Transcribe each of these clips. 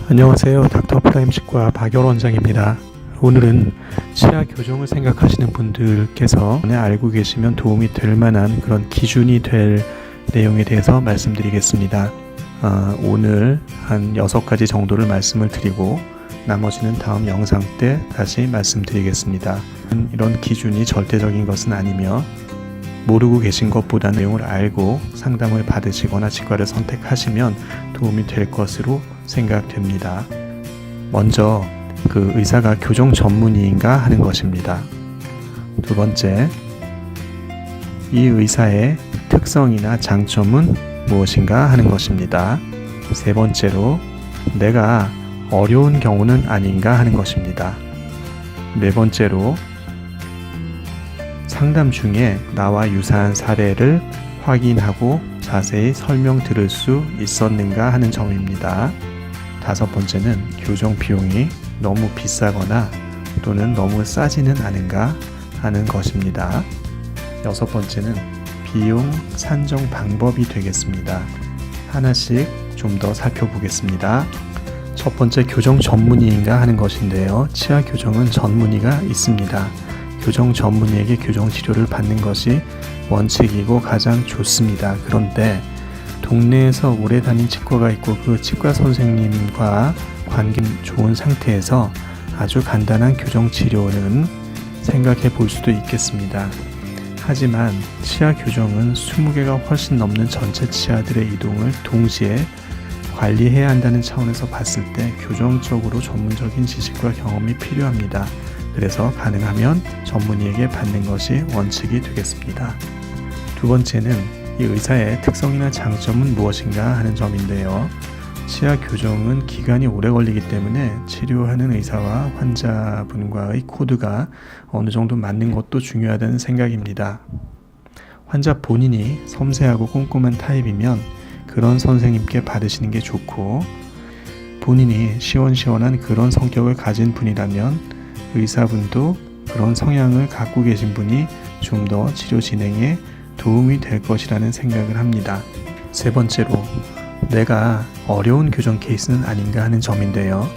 안녕하세요. 닥터프라임 치과 박열 원장입니다. 오늘은 치아 교정을 생각하시는 분들께서 알고 계시면 도움이 될 만한 그런 기준이 될 내용에 대해서 말씀드리겠습니다. 오늘 한 6가지 정도를 말씀을 드리고 나머지는 다음 영상 때 다시 말씀드리겠습니다. 이런 기준이 절대적인 것은 아니며 모르고 계신 것보다 내용을 알고 상담을 받으시거나 치과를 선택하시면 도움이 될 것으로 생각됩니다. 먼저 그 의사가 교정 전문의인가 하는 것입니다. 두 번째, 이 의사의 특성이나 장점은 무엇인가 하는 것입니다. 세 번째로, 내가 어려운 경우는 아닌가 하는 것입니다. 네 번째로, 상담 중에 나와 유사한 사례를 확인하고 자세히 설명 들을 수 있었는가 하는 점입니다. 다섯 번째는 교정 비용이 너무 비싸거나 또는 너무 싸지는 않은가 하는 것입니다. 여섯 번째는 비용 산정 방법이 되겠습니다. 하나씩 좀 더 살펴보겠습니다. 첫 번째, 교정 전문의인가 하는 것인데요. 치아 교정은 전문의가 있습니다. 교정 전문의에게 교정 치료를 받는 것이 원칙이고 가장 좋습니다. 그런데 동네에서 오래 다닌 치과가 있고 그 치과 선생님과 관계 좋은 상태에서 아주 간단한 교정 치료는 생각해 볼 수도 있겠습니다. 하지만 치아 교정은 20개가 훨씬 넘는 전체 치아들의 이동을 동시에 관리해야 한다는 차원에서 봤을 때 교정적으로 전문적인 지식과 경험이 필요합니다. 그래서 가능하면 전문의에게 받는 것이 원칙이 되겠습니다. 두 번째는 이 의사의 특성이나 장점은 무엇인가 하는 점인데요. 치아 교정은 기간이 오래 걸리기 때문에 치료하는 의사와 환자분과의 코드가 어느 정도 맞는 것도 중요하다는 생각입니다. 환자 본인이 섬세하고 꼼꼼한 타입이면 그런 선생님께 받으시는 게 좋고, 본인이 시원시원한 그런 성격을 가진 분이라면 의사분도 그런 성향을 갖고 계신 분이 좀 더 치료 진행에 도움이 될 것이라는 생각을 합니다. 세 번째로, 내가 어려운 교정 케이스는 아닌가 하는 점인데요.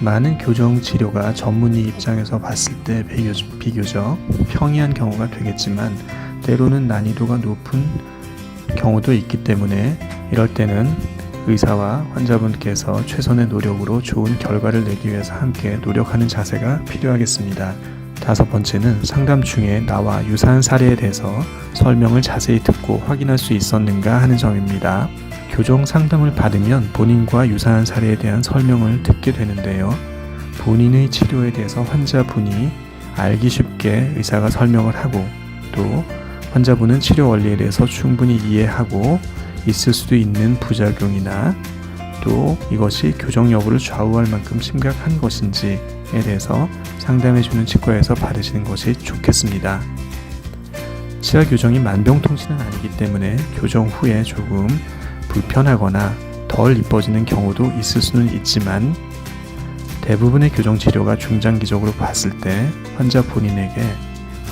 많은 교정 치료가 전문의 입장에서 봤을 때 비교적 평이한 경우가 되겠지만 때로는 난이도가 높은 경우도 있기 때문에 이럴 때는 의사와 환자분께서 최선의 노력으로 좋은 결과를 내기 위해서 함께 노력하는 자세가 필요하겠습니다. 다섯 번째는 상담 중에 나와 유사한 사례에 대해서 설명을 자세히 듣고 확인할 수 있었는가 하는 점입니다. 교정 상담을 받으면 본인과 유사한 사례에 대한 설명을 듣게 되는데요. 본인의 치료에 대해서 환자분이 알기 쉽게 의사가 설명을 하고, 또 환자분은 치료 원리에 대해서 충분히 이해하고 있을 수도 있는 부작용이나 또 이것이 교정 여부를 좌우할 만큼 심각한 것인지에 대해서 상담해주는 치과에서 받으시는 것이 좋겠습니다. 치아 교정이 만병통치는 아니기 때문에 교정 후에 조금 불편하거나 덜 이뻐지는 경우도 있을 수는 있지만 대부분의 교정 치료가 중장기적으로 봤을 때 환자 본인에게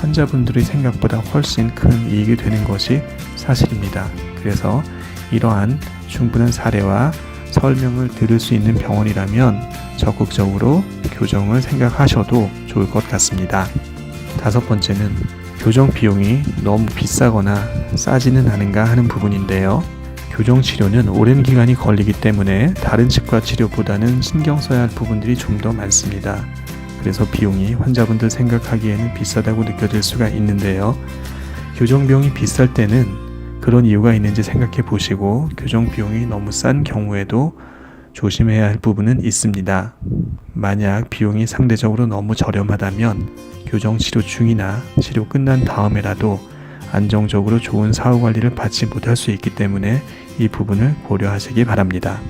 환자분들의 생각보다 훨씬 큰 이익이 되는 것이 사실입니다. 그래서 이러한 충분한 사례와 설명을 들을 수 있는 병원이라면 적극적으로 교정을 생각하셔도 좋을 것 같습니다. 다섯 번째는 교정 비용이 너무 비싸거나 싸지는 않은가 하는 부분인데요. 교정 치료는 오랜 기간이 걸리기 때문에 다른 치과 치료보다는 신경 써야 할 부분들이 좀 더 많습니다. 그래서 비용이 환자분들 생각하기에는 비싸다고 느껴질 수가 있는데요. 교정 비용이 비쌀 때는 그런 이유가 있는지 생각해 보시고 교정 비용이 너무 싼 경우에도 조심해야 할 부분은 있습니다. 만약 비용이 상대적으로 너무 저렴하다면 교정 치료 중이나 치료 끝난 다음에라도 안정적으로 좋은 사후 관리를 받지 못할 수 있기 때문에 이 부분을 고려하시기 바랍니다.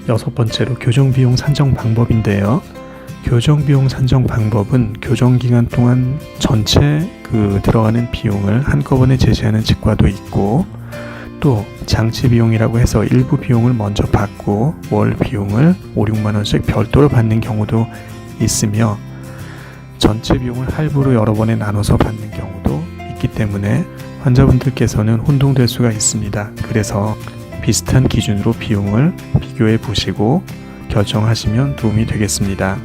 여섯 번째로, 교정 비용 산정 방법인데요. 교정 비용 산정 방법은 교정 기간 동안 전체 들어가는 비용을 한꺼번에 제시하는 치과도 있고, 또 장치 비용이라고 해서 일부 비용을 먼저 받고 월 비용을 5-6만 원씩 별도로 받는 경우도 있으며, 전체 비용을 할부로 여러 번에 나눠서 받는 경우도 있기 때문에 환자분들께서는 혼동될 수가 있습니다. 그래서 비슷한 기준으로 비용을 비교해 보시고 결정하시면 도움이 되겠습니다.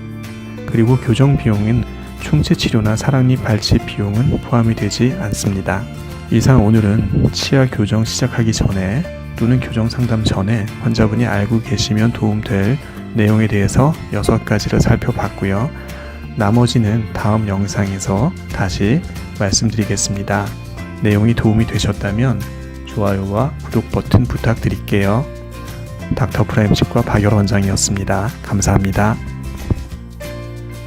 그리고 교정 비용은 충치 치료나 사랑니 발치 비용은 포함이 되지 않습니다. 이상 오늘은 치아 교정 시작하기 전에 또는 교정 상담 전에 환자분이 알고 계시면 도움될 내용에 대해서 6가지를 살펴봤고요. 나머지는 다음 영상에서 다시 말씀드리겠습니다. 내용이 도움이 되셨다면 좋아요와 구독 버튼 부탁드릴게요. 닥터 프라임 치과 박열 원장이었습니다. 감사합니다.